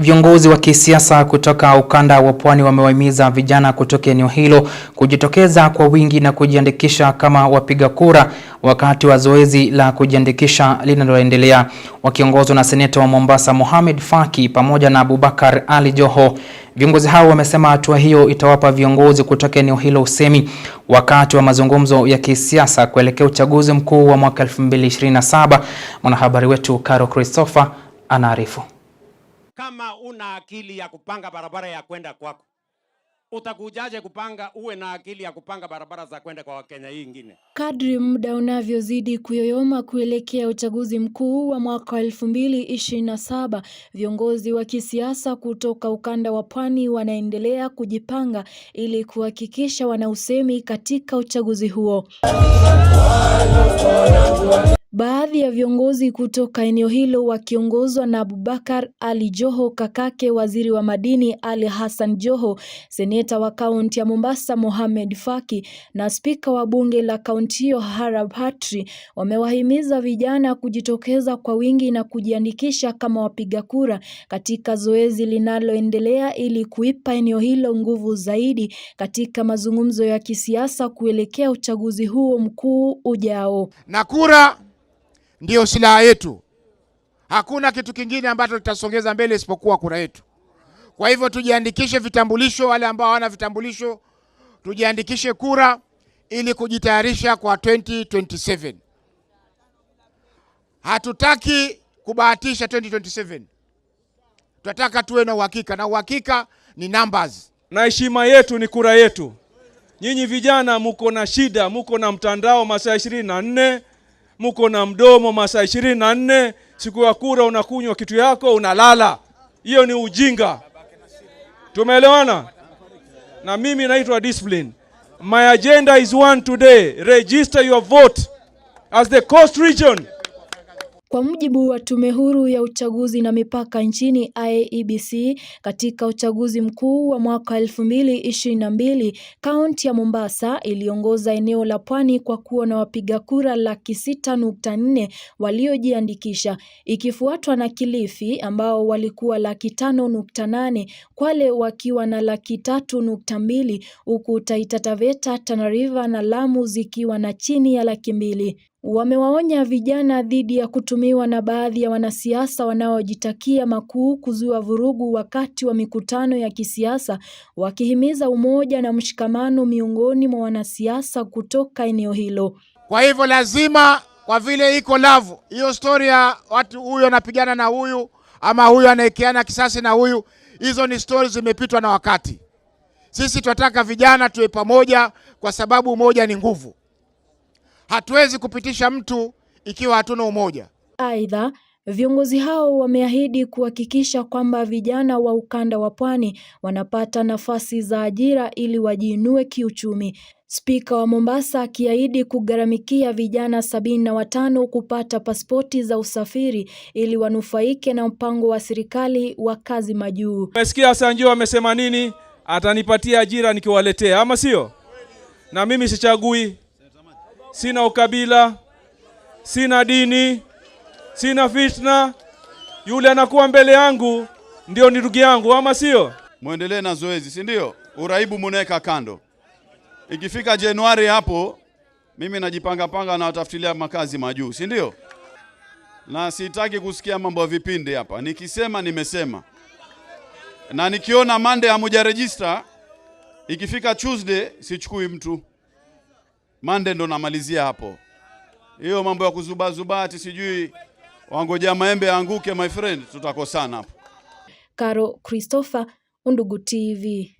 Viongozi wa kisiasa kutoka ukanda wa Pwani wamewahimiza vijana kutoka eneo hilo kujitokeza kwa wingi na kujiandikisha kama wapiga kura wakati wa zoezi la kujiandikisha linaloendelea. Wakiongozwa na seneta wa Mombasa Mohamed Faki pamoja na Abubakar Ali Joho, viongozi hao wamesema hatua hiyo itawapa viongozi kutoka eneo hilo usemi wakati wa mazungumzo ya kisiasa kuelekea uchaguzi mkuu wa mwaka 2027. Mwanahabari wetu Caro Christopher anaarifu. Kama una akili ya kupanga barabara ya kwenda kwako, utakujaje kupanga uwe na akili ya kupanga barabara za kwenda kwa Wakenya hii ingine? Kadri muda unavyozidi kuyoyoma kuelekea uchaguzi mkuu wa mwaka 2027, viongozi wa kisiasa kutoka ukanda wa Pwani wanaendelea kujipanga ili kuhakikisha wana usemi katika uchaguzi huo. Baadhi ya viongozi kutoka eneo hilo wakiongozwa na Abubakar Ali Joho, kakake waziri wa madini Ali Hassan Joho, seneta wa kaunti ya Mombasa Mohamed Faki na spika wa bunge la kaunti hiyo Harab Hatri, wamewahimiza vijana kujitokeza kwa wingi na kujiandikisha kama wapiga kura katika zoezi linaloendelea ili kuipa eneo hilo nguvu zaidi katika mazungumzo ya kisiasa kuelekea uchaguzi huo mkuu ujao. Na kura ndio silaha yetu. Hakuna kitu kingine ambacho tutasongeza mbele isipokuwa kura yetu. Kwa hivyo tujiandikishe vitambulisho, wale ambao hawana vitambulisho tujiandikishe kura ili kujitayarisha kwa 2027. Hatutaki kubahatisha 2027. Tunataka tuwe na uhakika, na uhakika ni numbers. Na heshima yetu ni kura yetu. Nyinyi vijana muko na shida, muko na mtandao masaa 24, muko na mdomo masaa 24, siku ya kura unakunywa kitu yako unalala. Hiyo ni ujinga. Tumeelewana? Na mimi naitwa Discipline. My agenda is one today. Register your vote as the Coast Region. Kwa mujibu wa Tume Huru ya Uchaguzi na Mipaka nchini IEBC, katika uchaguzi mkuu wa mwaka 2022, kaunti ya Mombasa iliongoza eneo la Pwani kwa kuwa na wapiga kura 6.4 waliojiandikisha, ikifuatwa na Kilifi ambao walikuwa 5.8, Kwale wakiwa na 3.2, huku Taita Taveta, Tana River na Lamu zikiwa na chini ya 200,000. Wamewaonya vijana dhidi ya kutumiwa na baadhi ya wanasiasa wanaojitakia makuu kuzua vurugu wakati wa mikutano ya kisiasa, wakihimiza umoja na mshikamano miongoni mwa wanasiasa kutoka eneo hilo. Kwa hivyo lazima, kwa vile iko love, hiyo story ya watu huyu anapigana na huyu ama huyu anaekeana kisasi na huyu, hizo ni stories zimepitwa na wakati. Sisi tunataka vijana tuwe pamoja kwa sababu umoja ni nguvu. Hatuwezi kupitisha mtu ikiwa hatuna umoja. Aidha, viongozi hao wameahidi kuhakikisha kwamba vijana wa ukanda wa Pwani wanapata nafasi za ajira ili wajiinue kiuchumi. Spika wa Mombasa akiahidi kugharamikia vijana 75 kupata pasipoti za usafiri ili wanufaike na mpango wa serikali wa kazi majuu. Umesikia Hassan Joho amesema nini? Atanipatia ajira nikiwaletea, ama sio? Na mimi sichagui. Sina ukabila, sina dini, sina fitna. Yule anakuwa mbele yangu ndio ni ndugu yangu, ama sio? Muendelee na zoezi, si ndio? Uraibu muneka kando. Ikifika Januari hapo, mimi najipanga na watafutilia makazi majuu, si ndio? Na sitaki kusikia mambo ya vipindi hapa. Nikisema nimesema. Na nikiona Monday hamujaregister, ikifika Tuesday sichukui mtu. Monday ndo namalizia hapo. Hiyo mambo ya kuzuba ati sijui wangoja maembe anguke, my friend, tutakosana hapo. Caro Christopher, Undugu TV.